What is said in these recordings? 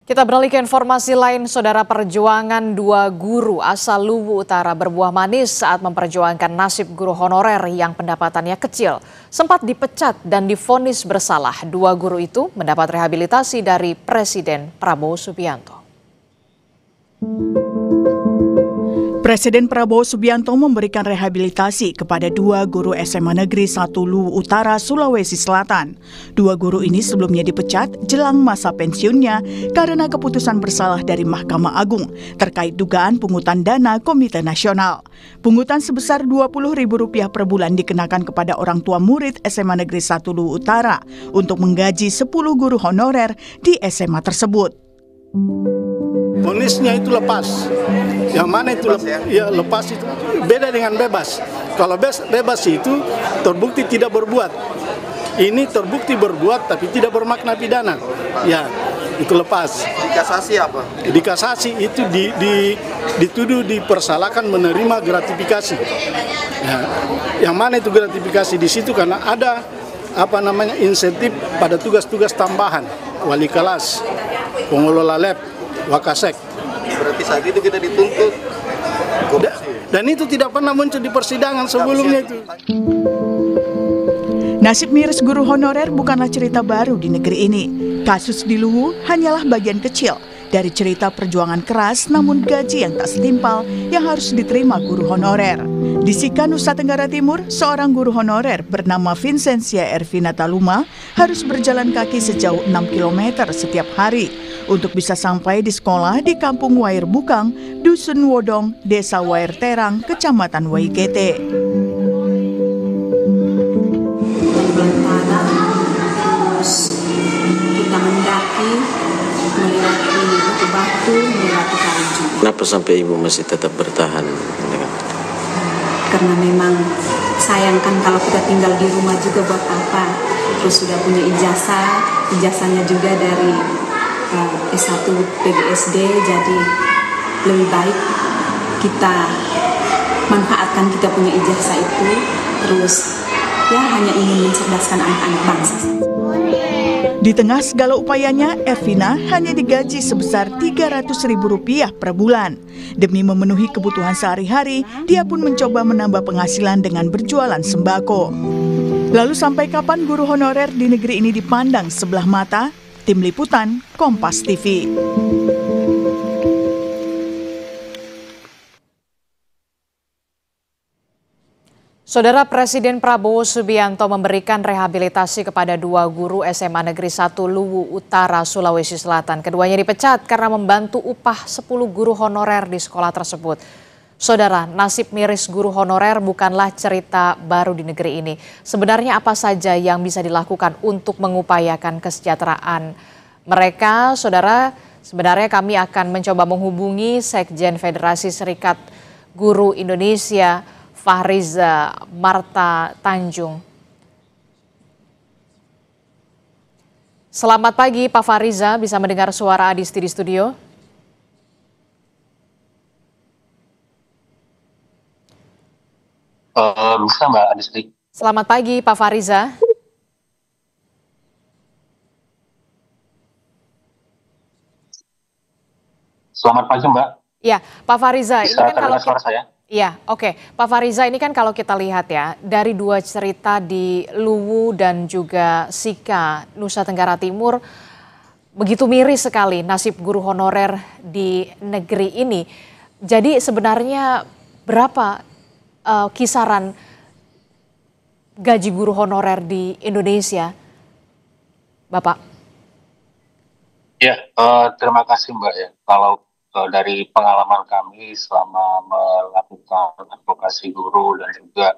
Kita beralih ke informasi lain, saudara. Perjuangan dua guru asal Luwu Utara berbuah manis saat memperjuangkan nasib guru honorer yang pendapatannya kecil. Sempat dipecat dan divonis bersalah, dua guru itu mendapat rehabilitasi dari Presiden Prabowo Subianto. Presiden Prabowo Subianto memberikan rehabilitasi kepada dua guru SMA Negeri 1 Luwu Utara, Sulawesi Selatan. Dua guru ini sebelumnya dipecat jelang masa pensiunnya karena keputusan bersalah dari Mahkamah Agung terkait dugaan pungutan dana Komite Nasional. Pungutan sebesar Rp20.000 per bulan dikenakan kepada orang tua murid SMA Negeri 1 Luwu Utara untuk menggaji 10 guru honorer di SMA tersebut. Vonisnya itu lepas. Yang mana itu lepas itu beda dengan bebas. Kalau bebas itu terbukti tidak berbuat. Ini terbukti berbuat tapi tidak bermakna pidana. Ya, itu lepas. Dikasasi apa? Dikasasi itu dituduh dipersalahkan menerima gratifikasi. Ya, yang mana itu gratifikasi di situ karena ada insentif pada tugas-tugas tambahan, wali kelas, pengelola lab, Wakasek. Berarti saat itu kita dituntut korupsi. Dan itu tidak pernah muncul di persidangan sebelumnya itu. Nasib miris guru honorer bukanlah cerita baru di negeri ini. Kasus di Luwu hanyalah bagian kecil dari cerita perjuangan keras namun gaji yang tak setimpal yang harus diterima guru honorer. Di Sika, Nusa Tenggara Timur, seorang guru honorer bernama Vincentia Ervina Taluma harus berjalan kaki sejauh 6 km setiap hari untuk bisa sampai di sekolah di Kampung Wair Bukang, Dusun Wodong, Desa Wair Terang, Kecamatan Waikete. Terus kita mendaki, melewati batu, melewati salju. Kenapa sampai ibu masih tetap bertahan? Karena memang sayangkan kalau kita tinggal di rumah juga buat apa. Terus sudah punya ijazahnya juga dari S1 PGSD, jadi lebih baik kita manfaatkan kita punya ijazah itu, terus ya hanya ingin mencerdaskan anak-anak bangsa. Di tengah segala upayanya, Ervina hanya digaji sebesar Rp300.000 per bulan. Demi memenuhi kebutuhan sehari-hari, dia pun mencoba menambah penghasilan dengan berjualan sembako. Lalu sampai kapan guru honorer di negeri ini dipandang sebelah mata? Tim Liputan, Kompas TV. Saudara, Presiden Prabowo Subianto memberikan rehabilitasi kepada dua guru SMA Negeri 1 Luwu Utara, Sulawesi Selatan. Keduanya dipecat karena membantu upah 10 guru honorer di sekolah tersebut. Saudara, nasib miris guru honorer bukanlah cerita baru di negeri ini. Sebenarnya apa saja yang bisa dilakukan untuk mengupayakan kesejahteraan mereka? Saudara, sebenarnya kami akan mencoba menghubungi Sekjen Federasi Serikat Guru Indonesia, Fahriza Marta Tanjung. Selamat pagi Pak Fahriza, bisa mendengar suara Adisti di studio? Bisa Mbak Adisti. Selamat pagi Pak Fahriza. Selamat pagi Mbak. Ya, Pak Fahriza, ini kan kalau suara saya? Iya, oke. Pak Fahriza, ini kan kalau kita lihat ya, dari dua cerita di Luwu dan juga Sika, Nusa Tenggara Timur, begitu miris sekali nasib guru honorer di negeri ini. Jadi sebenarnya berapa kisaran gaji guru honorer di Indonesia, Bapak? Ya, terima kasih Mbak ya. Kalau dari pengalaman kami selama melakukan advokasi guru dan juga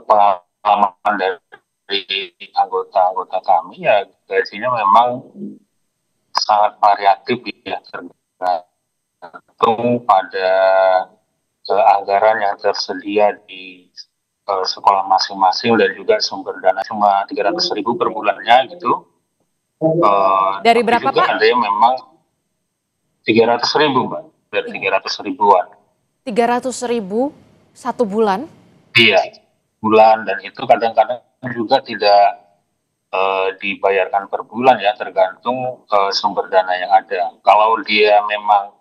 pengalaman dari anggota-anggota kami, ya gajinya memang sangat variatif ya, tergantung pada anggaran yang tersedia di sekolah masing-masing dan juga sumber dana cuma 300.000 per bulannya gitu. Dari berapa Pak? Ada yang memang 300.000 Mbak, dari 300.000-an. 300.000 satu bulan? Iya, bulan, dan itu kadang-kadang juga tidak dibayarkan per bulan ya, tergantung sumber dana yang ada. Kalau dia memang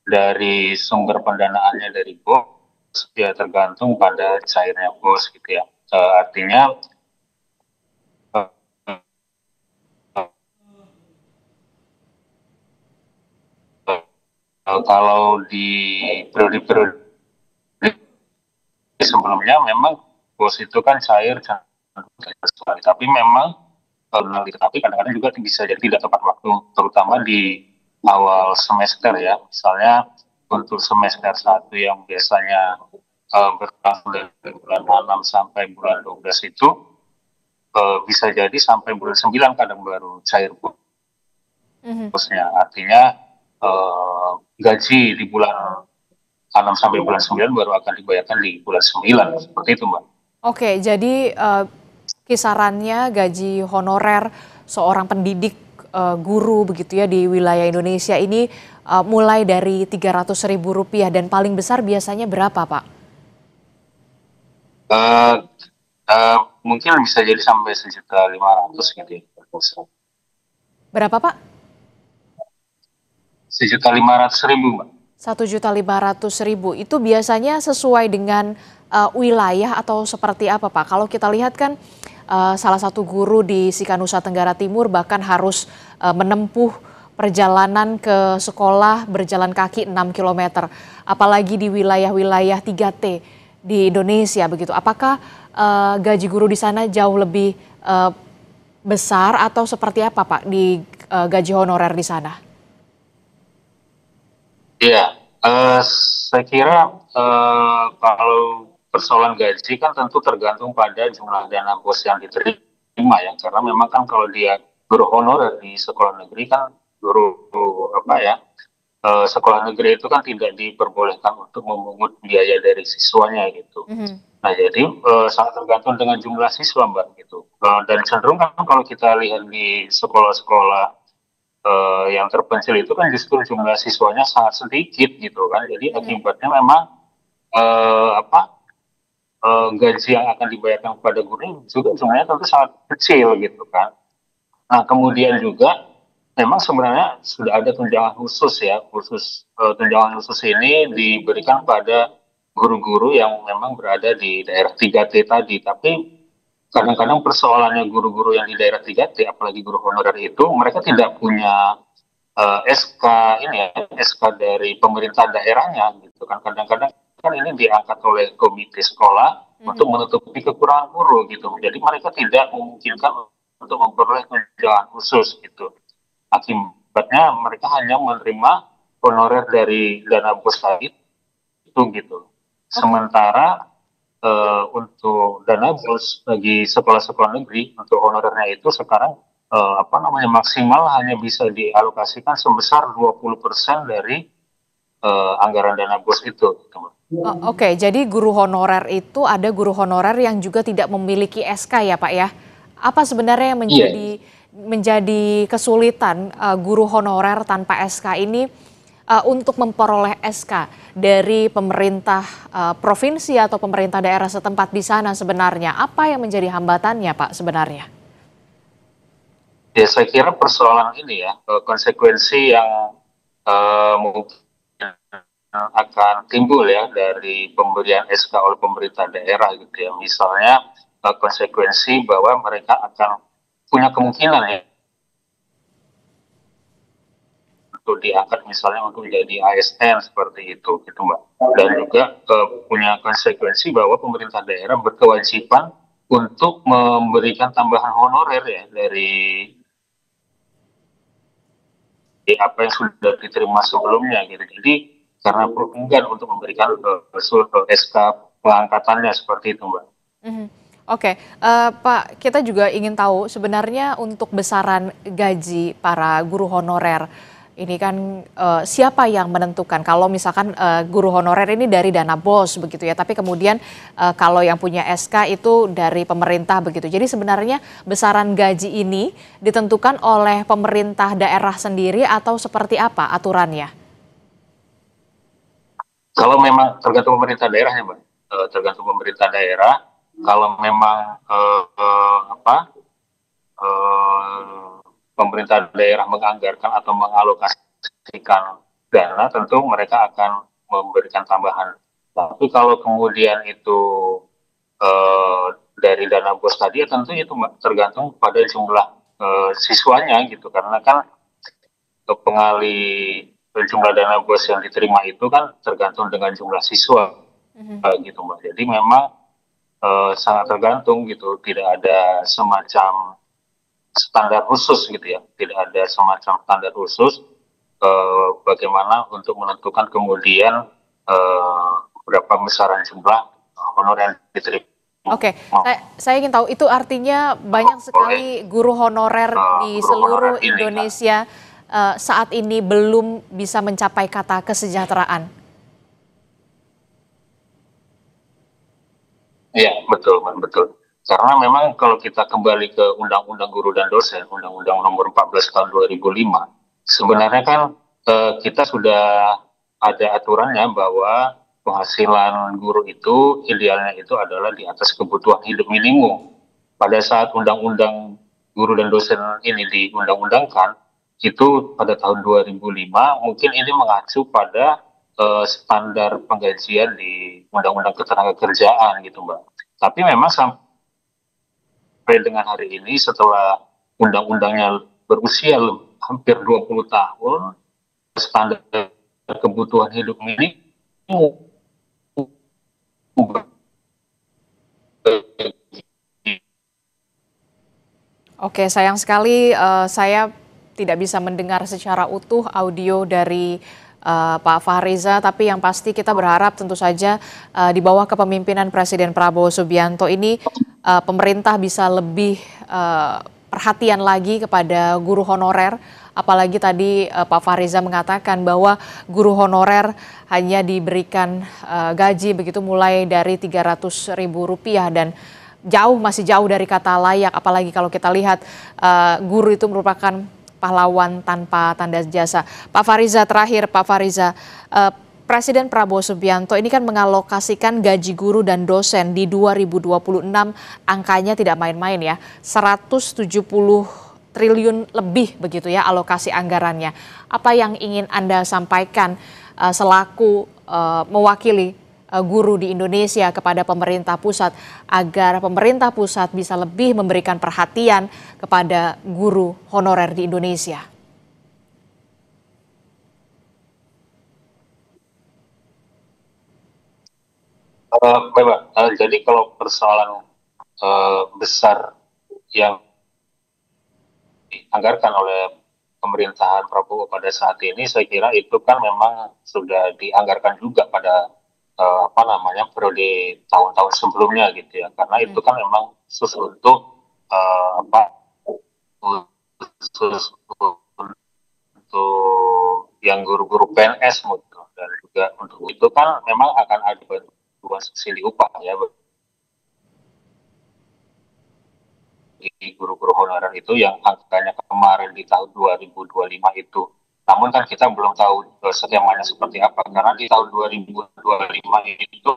dari sumber pendanaannya dari BOS, ya tergantung pada cairnya BOS gitu ya. Artinya kalau di periode-periode sebelumnya memang BOS itu kan cair, tapi memang tapi kadang-kadang juga bisa jadi tidak tepat waktu, terutama di awal semester ya. Misalnya untuk semester 1 yang biasanya berlangsung dari bulan 6 sampai bulan 12 itu bisa jadi sampai bulan 9 kadang baru cair bosnya. Artinya gaji di bulan 6 sampai bulan 9 baru akan dibayarkan di bulan 9, seperti itu Mbak. Oke, jadi kisarannya gaji honorer seorang pendidik guru begitu ya di wilayah Indonesia ini mulai dari Rp300.000 dan paling besar biasanya berapa Pak? Mungkin bisa jadi sampai 1.500.000 gitu ya. Berapa Pak? 1.500.000 Mbak. 1.500.000 itu biasanya sesuai dengan wilayah atau seperti apa Pak? Kalau kita lihat kan salah satu guru di Sika Nusa Tenggara Timur bahkan harus menempuh perjalanan ke sekolah berjalan kaki 6 km. Apalagi di wilayah-wilayah 3T di Indonesia begitu. Apakah gaji guru di sana jauh lebih besar atau seperti apa Pak di gaji honorer di sana? Iya, saya kira kalau persoalan gaji kan tentu tergantung pada jumlah dana BOS yang diterima ya, karena memang kan kalau dia guru honorer di sekolah negeri kan guru sekolah negeri itu kan tidak diperbolehkan untuk memungut biaya dari siswanya gitu. Nah jadi sangat tergantung dengan jumlah siswa Mbak gitu. Dan cenderung kan kalau kita lihat di sekolah-sekolah yang terpencil itu kan justru jumlah siswanya sangat sedikit gitu kan. Jadi akibatnya memang gaji yang akan dibayarkan kepada guru juga jumlahnya tentu sangat kecil gitu kan. Nah kemudian juga memang sebenarnya sudah ada tunjangan khusus ya, tunjangan khusus ini diberikan pada guru-guru yang memang berada di daerah 3T tadi, tapi kadang-kadang persoalannya guru-guru yang di daerah 3T, apalagi guru honorer itu, mereka tidak punya SK ini ya, SK dari pemerintah daerahnya gitu kan. Kadang-kadang kan ini diangkat oleh komite sekolah untuk menutupi kekurangan guru gitu. Jadi mereka tidak memungkinkan untuk memperoleh tunjangan khusus gitu. Akibatnya mereka hanya menerima honorer dari dana BOS tadi itu gitu. Sementara untuk dana BOS bagi sekolah-sekolah negeri untuk honorernya itu sekarang maksimal hanya bisa dialokasikan sebesar 20% dari anggaran dana BOS itu. Oke, jadi guru honorer itu ada guru honorer yang juga tidak memiliki SK ya Pak ya? Apa sebenarnya yang menjadi kesulitan guru honorer tanpa SK ini untuk memperoleh SK dari pemerintah provinsi atau pemerintah daerah setempat di sana sebenarnya? Apa yang menjadi hambatannya Pak sebenarnya? Ya saya kira persoalan ini ya, konsekuensi yang mungkin akan timbul ya dari pemberian SK oleh pemerintah daerah gitu ya. Misalnya konsekuensi bahwa mereka akan punya kemungkinan ya untuk diangkat misalnya untuk menjadi ASN seperti itu gitu Mbak. Dan juga punya konsekuensi bahwa pemerintah daerah berkewajiban untuk memberikan tambahan honorer ya dari apa yang sudah diterima sebelumnya gitu. Jadi karena enggan untuk memberikan SK pengangkatannya seperti itu Mbak. Oke, Pak, kita juga ingin tahu sebenarnya untuk besaran gaji para guru honorer ini kan siapa yang menentukan? Kalau misalkan guru honorer ini dari dana BOS begitu ya, tapi kemudian kalau yang punya SK itu dari pemerintah begitu. Jadi sebenarnya besaran gaji ini ditentukan oleh pemerintah daerah sendiri atau seperti apa aturannya? Kalau memang tergantung pemerintah daerahnya, Mbak. Tergantung pemerintah daerah. Kalau memang pemerintah daerah menganggarkan atau mengalokasikan dana, tentu mereka akan memberikan tambahan. Tapi kalau kemudian itu dari dana bos tadi, ya tentu itu tergantung pada jumlah siswanya gitu, karena kan pengalih jumlah dana bos yang diterima itu kan tergantung dengan jumlah siswa gitu Mbak. Jadi memang sangat tergantung gitu, tidak ada semacam standar khusus gitu ya, tidak ada semacam standar khusus bagaimana untuk menentukan kemudian berapa besaran jumlah honor yang diterima. Oke, saya ingin tahu itu artinya banyak sekali guru honorer di seluruh Indonesia saat ini belum bisa mencapai kata kesejahteraan. Iya, betul, betul. Karena memang kalau kita kembali ke Undang-Undang Guru dan Dosen, Undang-Undang Nomor 14 Tahun 2005, sebenarnya kan kita sudah ada aturannya bahwa penghasilan guru itu idealnya itu adalah di atas kebutuhan hidup minimum. Pada saat Undang-Undang Guru dan Dosen ini diundang-undangkan, itu pada tahun 2005, mungkin ini mengacu pada standar penggajian di Undang-Undang Ketenagakerjaan gitu Mbak. Tapi memang sampai dengan hari ini setelah undang-undangnya berusia hampir 20 tahun, standar kebutuhan hidup minimum Oke, sayang sekali saya tidak bisa mendengar secara utuh audio dari Pak Fahriza, tapi yang pasti kita berharap tentu saja di bawah kepemimpinan Presiden Prabowo Subianto ini pemerintah bisa lebih perhatian lagi kepada guru honorer, apalagi tadi Pak Fahriza mengatakan bahwa guru honorer hanya diberikan gaji begitu mulai dari Rp300.000 dan masih jauh dari kata layak, apalagi kalau kita lihat guru itu merupakan pahlawan tanpa tanda jasa. Pak Fahriza, terakhir Pak Fahriza, Presiden Prabowo Subianto ini kan mengalokasikan gaji guru dan dosen di 2026, angkanya tidak main-main ya, 170 triliun lebih begitu ya alokasi anggarannya. Apa yang ingin Anda sampaikan selaku mewakili guru di Indonesia kepada pemerintah pusat agar pemerintah pusat bisa lebih memberikan perhatian kepada guru honorer di Indonesia? Jadi kalau persoalan besar yang dianggarkan oleh pemerintahan Prabowo pada saat ini, saya kira itu kan memang sudah dianggarkan juga pada periode tahun-tahun sebelumnya gitu ya, karena itu kan memang khusus untuk khusus untuk yang guru-guru PNS gitu, dan juga untuk itu kan memang akan ada bantuan subsidi upah ya di guru-guru honorer itu yang angkanya kemarin di tahun 2025 itu. Namun kan kita belum tahu skemanya seperti apa, karena di tahun 2025 itu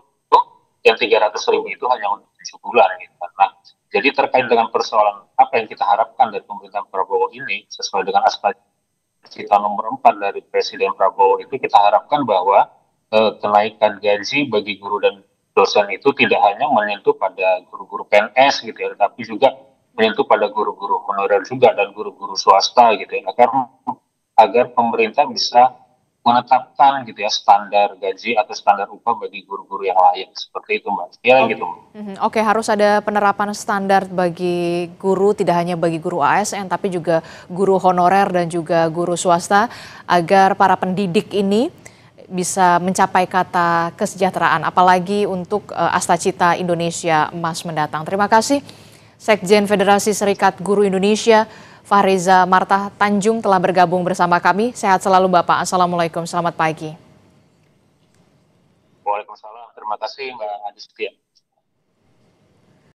yang 300.000 itu hanya untuk 7 bulan gitu. Nah, jadi terkait dengan persoalan apa yang kita harapkan dari pemerintah Prabowo ini, sesuai dengan aspirasi kita nomor 4 dari Presiden Prabowo itu, kita harapkan bahwa kenaikan gaji bagi guru dan dosen itu tidak hanya menyentuh pada guru-guru PNS gitu ya, tapi juga menyentuh pada guru-guru honorer juga dan guru-guru swasta gitu ya, agar pemerintah bisa menetapkan gitu ya standar gaji atau standar upah bagi guru-guru yang layak, seperti itu Mbak. Ya gitu. Oke, harus ada penerapan standar bagi guru, tidak hanya bagi guru ASN tapi juga guru honorer dan juga guru swasta, agar para pendidik ini bisa mencapai kata kesejahteraan, apalagi untuk Astacita Indonesia Emas mendatang. Terima kasih Sekjen Federasi Serikat Guru Indonesia Fahriza Marta Tanjung telah bergabung bersama kami. Sehat selalu Bapak. Assalamualaikum, selamat pagi. Waalaikumsalam, terima kasih Mbak Adistia.